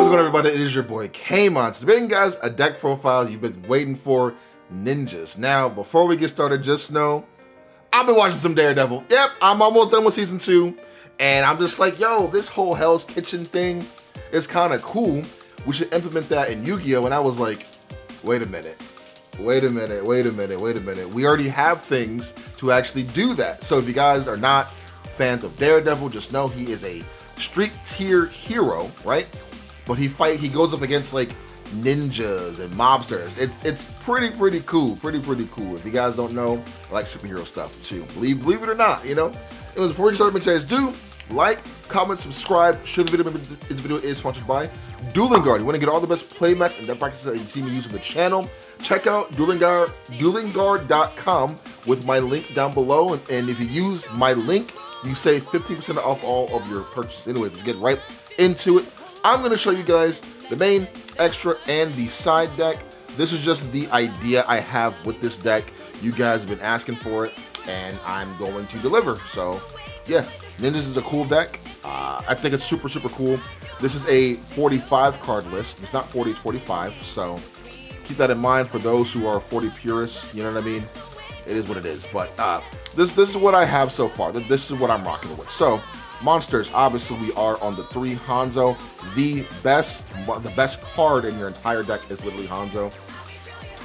is going on, everybody? It is your boy Kamon. Today, guys, a deck profile you've been waiting for, ninjas. Now, before we get started, just know I've been watching some Daredevil. Yep, I'm almost done with season 2, and I'm just like, yo, this whole Hell's Kitchen thing is kind of cool. We should implement that in Yu-Gi-Oh! And I was like, wait a minute. We already have things to actually do that. So if you guys are not fans of Daredevil, just know he is a street tier hero, right? But he goes up against like ninjas and mobsters. It's pretty cool, pretty cool. If you guys don't know, I like superhero stuff too. Believe it or not, you know. Anyways, before we start, make sure you guys do like, comment, subscribe, share the video. Remember, this video is sponsored by Dueling Guard. You want to get all the best play mats and deck practices that you see me use on the channel? Check out duelingguard.com with my link down below. And if you use my link, you save 15% off all of your purchases. Anyways, let's get right into it. I'm going to show you guys the main, extra, and the side deck. This is just the idea I have with this deck. You guys have been asking for it, and I'm going to deliver. So, yeah, Ninjas is a cool deck. I think it's super cool. This is a 45 card list. It's not 40, it's 45. So, keep that in mind for those who are 40 purists. You know what I mean? It is what it is. But this is what I have so far. This is what I'm rocking with. So, monsters, obviously we are on the 3 Hanzo. The best card in your entire deck is literally Hanzo.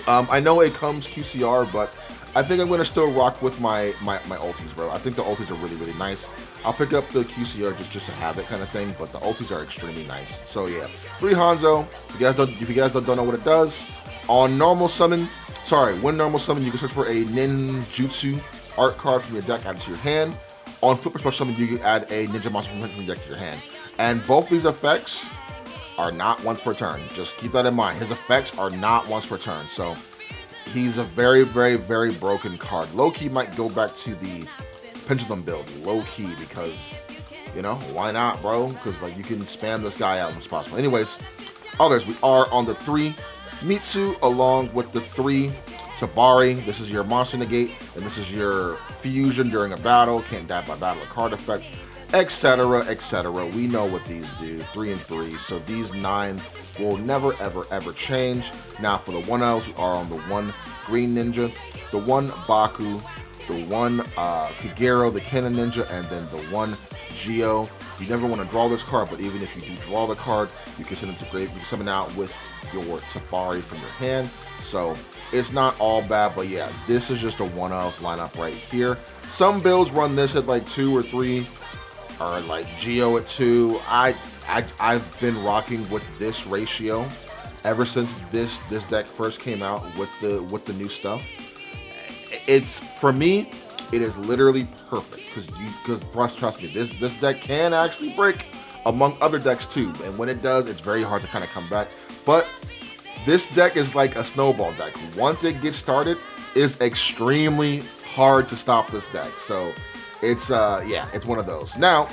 I know it comes QCR, but I think I'm gonna still rock with my ultis, bro. I think the ultis are really nice. I'll pick up the QCR just to have it kind of thing, but the ultis are extremely nice. So yeah, 3 Hanzo. If you guys don't know what it does, on normal summon, when normal summon, you can search for a ninjutsu art card from your deck, add it to your hand. On flip or special summon, you can add a ninja monster from your deck to your hand. And both these effects are not once per turn. Just keep that in mind. His effects are not once per turn. So he's a very broken card. Low-key might go back to the Pendulum build. Low-key, because, you know, why not, bro? Because, like, you can spam this guy out as much as possible. Anyways, others, we are on the 3 Mitsu along with the 3 Tabari. This is your monster negate, and this is your fusion during a battle, can't die by battle, a card effect, etc. We know what these do, 3 and 3, so these 9 will never ever change. Now for the 1Ls, we are on the 1 Green Ninja, the 1 Baku, the 1 Kagero, the Kennen Ninja, and then the 1 Yugioh. You never want to draw this card, but even if you do draw the card, you can send it to grave. You can summon out with your Tabari from your hand. So it's not all bad, but yeah, this is just a one-off lineup right here. Some builds run this at like 2 or 3, or like Yugioh at 2. I've been rocking with this ratio ever since this deck first came out with the new stuff. It's, for me, it is literally perfect because trust me, this deck can actually break among other decks too, and when it does, it's very hard to kind of come back. But this deck is like a snowball deck. Once it gets started, it's extremely hard to stop this deck. So it's yeah, it's one of those. Now,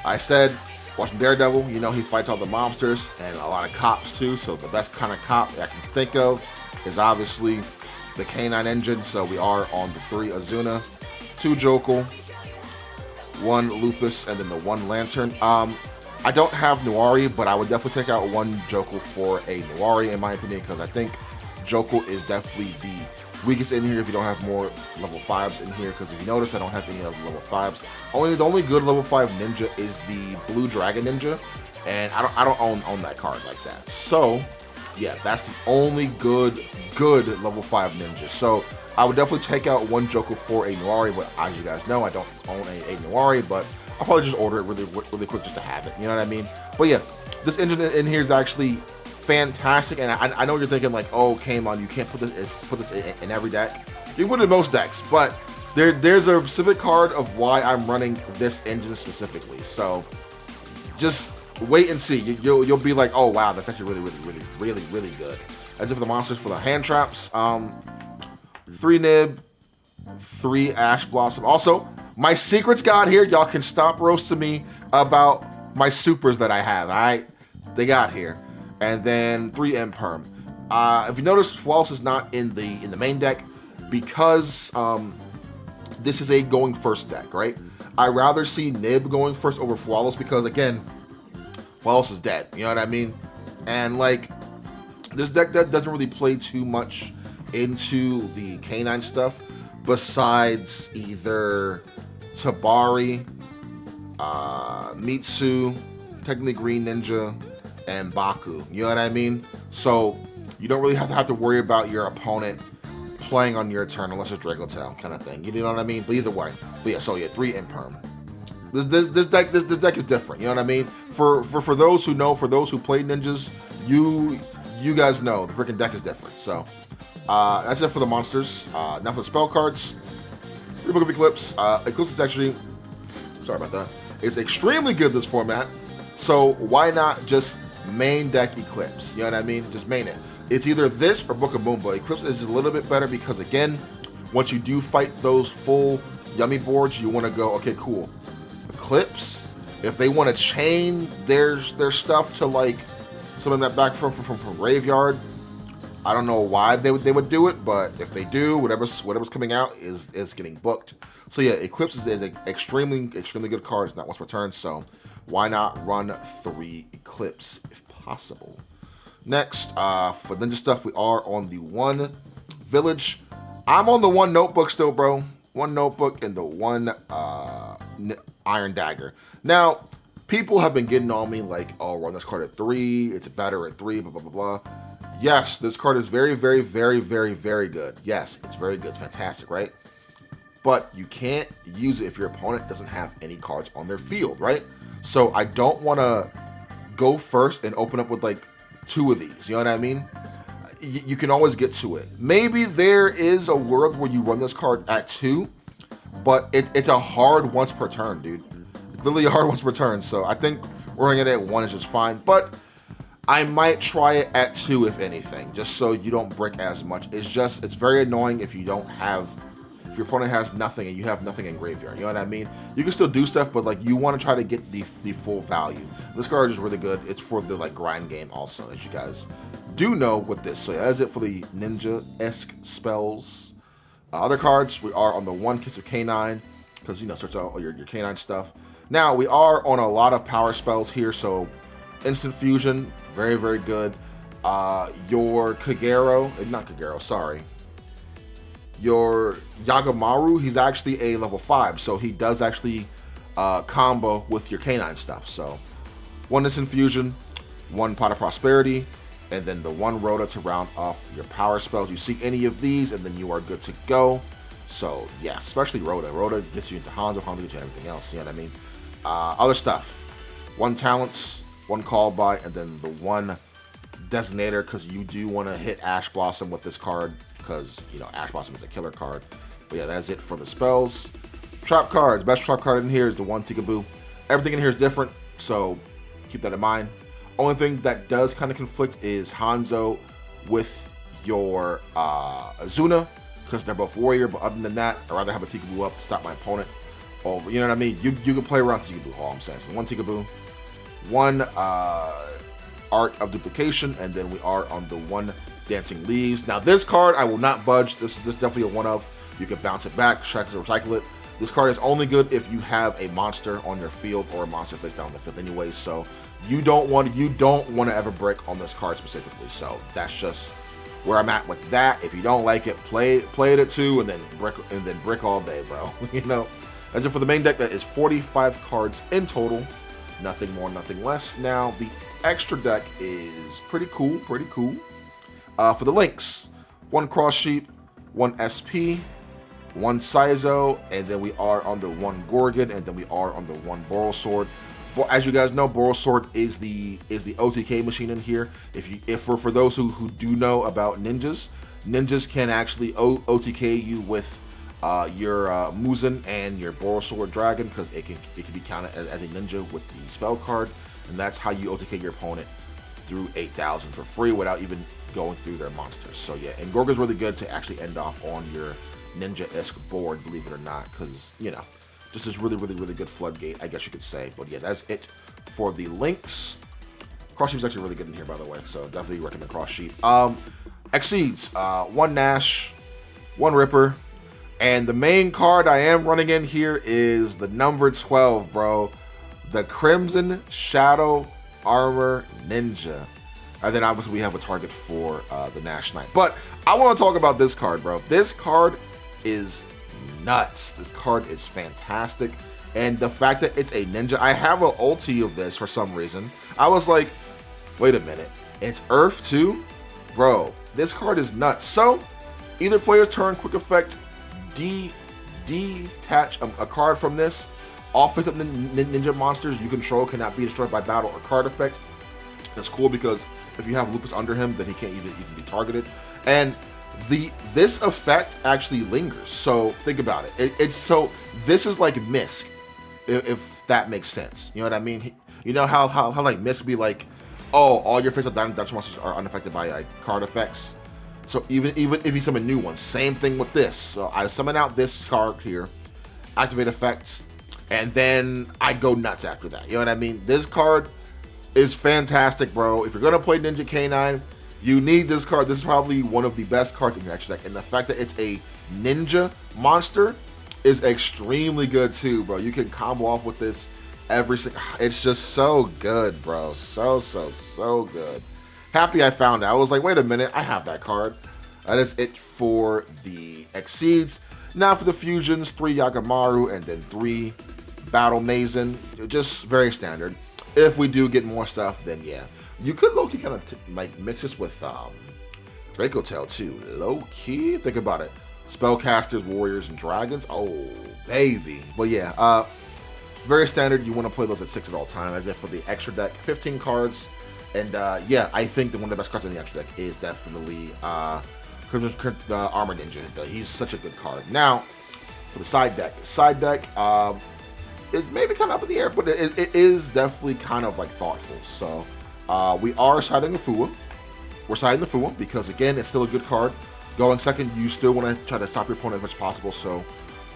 I said watching Daredevil, you know, he fights all the mobsters and a lot of cops too. So the best kind of cop I can think of is obviously the Canine Engine. So we are on the 3 Azuna, 2 Jokel, 1 Lupus, and then the 1 Lantern. I don't have Nuari, but I would definitely take out 1 Jokel for a Nuari in my opinion, because I think Jokel is definitely the weakest in here if you don't have more level 5s in here, because if you notice, I don't have any other level 5s. The only good level 5 ninja is the Blue Dragon Ninja, and I don't own that card like that. So yeah, that's the only good level 5 ninja. So I would definitely take out 1 Joker for a Nuari, but as you guys know, I don't own a Nuari, but I'll probably just order it really quick just to have it, you know what I mean? But yeah, this engine in here is actually fantastic, and I know you're thinking like, oh, Kamon, you can't put this in every deck. You can put it in most decks, but there's a specific card of why I'm running this engine specifically. So just wait and see. You'll be like, oh wow, that's actually really good. As if the monsters for the hand traps, 3 Nib, 3 Ash Blossom. Also, my secrets got here. Y'all can stop roasting me about my supers that I have. Alright, they got here. And then 3 Imperm. If you notice, Flawless is not in the main deck because this is a going first deck, right? I rather see Nib going first over Flawless because again, else is dead. You know what I mean? And like, this deck that doesn't really play too much into the canine stuff, besides either Tabari, Mitsu, technically Green Ninja, and Baku. You know what I mean? So you don't really have to worry about your opponent playing on your turn unless it's Draco Tail kind of thing. You know what I mean? But either way, but yeah. So yeah, 3 Imperm. This deck is different. You know what I mean? For those who know, for those who play ninjas, you guys know the freaking deck is different. So that's it for the monsters. Now for the spell cards. Book of Eclipse. Eclipse is actually, sorry about that, it's extremely good this format. So why not just main deck Eclipse? You know what I mean? Just main it. It's either this or Book of Moon, but Eclipse is a little bit better because again, once you do fight those full yummy boards, you want to go, okay, cool. Eclipse, if they want to chain their stuff to like something that back from Graveyard, I don't know why they would do it, but if they do, whatever's coming out is getting booked. So yeah, Eclipse is an extremely good card. It's not once per turn, so why not run 3 Eclipse if possible? Next, for ninja stuff, we are on the 1 Village. I'm on the 1 Notebook still, bro. 1 Notebook and the 1 Iron Dagger. Now, people have been getting on me like, oh, run this card at 3. It's better at 3, blah, blah, blah, blah. Yes, this card is very, very, very, very, very good. Yes, it's very good. It's fantastic, right? But you can't use it if your opponent doesn't have any cards on their field, right? So I don't want to go first and open up with like 2 of these. You know what I mean? You can always get to it. Maybe there is a world where you run this card at 2, but it's a hard once per turn, dude. It's literally a hard once per turn. So I think running it at 1 is just fine. But I might try it at 2 if anything, just so you don't brick as much. It's very annoying if you don't have, if your opponent has nothing and you have nothing in Graveyard. You know what I mean? You can still do stuff, but like you want to try to get the full value. This card is really good. It's for the like grind game also, as you guys do know with this. So yeah, that's it for the ninja-esque spells. Other cards, we are on the 1 Kiss of Canine, because you know, search out all your canine stuff. Now we are on a lot of power spells here, so Instant Fusion, very, very good. Your your Yagamaru, he's actually a level 5, so he does actually combo with your canine stuff. So 1 Instant Fusion, 1 Pot of Prosperity, and then the 1 Rhoda to round off your power spells. You see any of these, and then you are good to go. So yeah, especially Rhoda. Rhoda gets you into Hanzo, Hanzo gets you everything else. You know what I mean? Other stuff: 1 Talents, 1 Call By, and then the 1 Designator, because you do want to hit Ash Blossom with this card, because you know Ash Blossom is a killer card. But yeah, that's it for the spells. Trap cards. Best trap card in here is the 1 Tikaboo. Everything in here is different, so keep that in mind. Only thing that does kind of conflict is Hanzo with your Azuna, because they're both warrior. But other than that, I'd rather have a Tikaboo up to stop my opponent over. You know what I mean? You can play around Tikaboo. All I'm saying. So 1 Tikaboo, 1 Art of Duplication, and then we are on the 1 Dancing Leaves. Now this card I will not budge. This is definitely a 1 of. You can bounce it back, recycle it. This card is only good if you have a monster on your field or a monster face down the field anyway. So you don't want to ever brick on this card specifically. So that's just where I'm at with that. If you don't like it, play it at 2 and then brick all day, bro. You know. As if for the main deck, that is 45 cards in total. Nothing more, nothing less. Now the extra deck is pretty cool. For the links, 1 Cross Sheep, 1 SP, 1 Saizo, and then we are on the 1 Gorgon, and then we are on the 1 Boral Sword. But as you guys know, Boral Sword is the OTK machine in here. If for those who do know about ninjas can actually OTK you with your Muzan and your Boral Sword Dragon, because it can be counted as a ninja with the spell card, and that's how you OTK your opponent through 8,000 for free without even going through their monsters. So yeah, and Gorgon's really good to actually end off on your ninja-esque board, believe it or not, because you know, just this really good floodgate, I guess you could say. But yeah, that's it for the links. Cross Sheep is actually really good in here, by the way, so definitely recommend Cross Sheep. Exceeds 1 Nash, 1 Ripper, and the main card I am running in here is the number 12, bro. The Crimson Shadow Armor Ninja. And then obviously we have a target for the Nash Knight. But I want to talk about this card, bro. This card is nuts. This card is fantastic. And the fact that it's a ninja, I have an ulti of this for some reason. I was like, wait a minute, it's Earth too? Bro, this card is nuts. So, either player's turn, quick effect, detach a card from this. Offensive ninja monsters you control cannot be destroyed by battle or card effect. That's cool because if you have Lupus under him, then he can't even be targeted. And this effect actually lingers. So think about it. This is like Misk, if that makes sense. You know what I mean? You know how like Misk be like, oh, all your face-up dungeon monsters are unaffected by like card effects. So even if you summon new ones, same thing with this. So I summon out this card here, activate effects, and then I go nuts after that. You know what I mean? This card is fantastic, bro. If you're gonna play Ninja K9, you need this card. This is probably one of the best cards in your extra deck, and the fact that it's a ninja monster is extremely good too, bro. You can combo off with this every single. It's just so good, bro. So good. Happy I found it. I was like, wait a minute, I have that card. That is it for the Exceeds. Now for the fusions, 3 Yagamaru and then 3 Battle Mazen. Just very standard. If we do get more stuff, then yeah. You could low-key kind of like mix this with Draco Tail too. Low-key, think about it. Spellcasters, warriors, and dragons. Oh, baby. But yeah, very standard. You want to play those at 6 at all time. As if for the extra deck, 15 cards. And yeah, I think that one of the best cards in the extra deck is definitely the Armor Ninja. He's such a good card. Now, for the side deck. It may be kind of up in the air, but it is definitely kind of like thoughtful. So we are siding the Fua. We're siding the Fua because, again, it's still a good card. Going second, you still want to try to stop your opponent as much as possible. So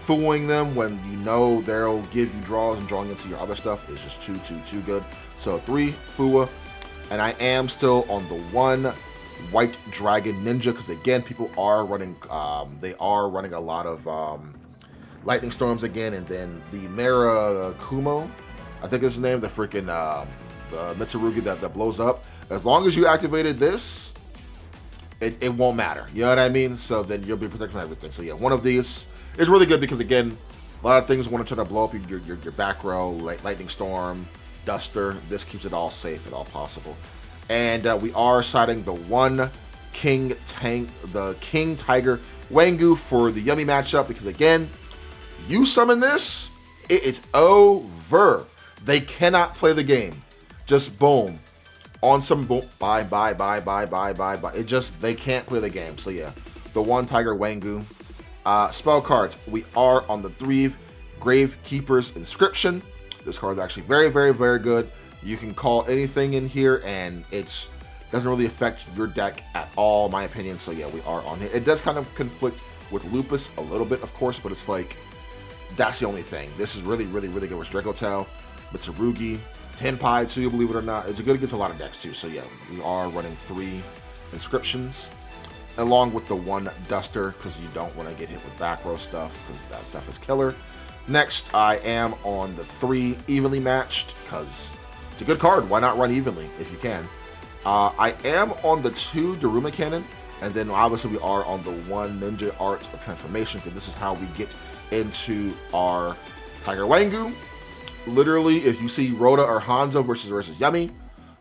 Fuaing them when you know they'll give you draws and drawing into your other stuff is just too good. So 3 Fua. And I am still on the 1 White Dragon Ninja because, again, people are running, they are running a lot of Lightning Storms again, and then the Mara Kumo, I think is his name, the freaking the Mitsurugi that blows up. As long as you activated this, it won't matter. You know what I mean? So then you'll be protected from everything. So yeah, one of these is really good because, again, a lot of things want to try to blow up your back row, like Lightning Storm, Duster. This keeps it all safe at all possible. And we are siding the 1 King Tiger Wangu for the Yummy matchup because, again, you summon this, it is over. They cannot play the game. Just boom. On some boom. Bye. It just, they can't play the game. So yeah, the 1 Tiger Wangu. Spell cards. We are on the 3 Gravekeeper's Inscription. This card is actually very good. You can call anything in here and it doesn't really affect your deck at all, in my opinion. So yeah, we are on here. It does kind of conflict with Lupus a little bit, of course, but it's like, that's the only thing. This is really good with Draco Tail, Mitsurugi, Tenpai too, believe it or not. It's good against a lot of decks too. So yeah, we are running 3 Inscriptions along with the 1 Duster because you don't want to get hit with back row stuff because that stuff is killer. Next, I am on the 3 Evenly Matched because it's a good card. Why not run evenly if you can? I am on the 2 Daruma Cannon, and then obviously we are on the 1 Ninja Art of Transformation because this is how we get into our Tiger Wangu. Literally, if you see Rhoda or Hanzo versus Yummy,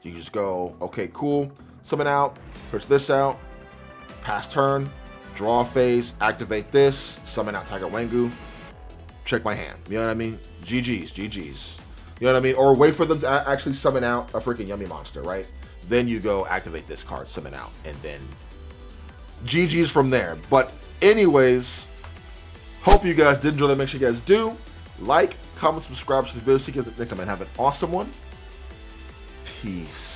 you just go, okay, cool, summon out, push this out, pass turn, draw a phase, activate this, summon out Tiger Wangu, check my hand. You know what I mean? GG's. You know what I mean? Or wait for them to actually summon out a freaking Yummy monster, right? Then you go activate this card, summon out, and then GG's from there. But anyways, hope you guys did enjoy that. Make sure you guys do like, comment, subscribe to the video. See you guys next time and have an awesome one. Peace.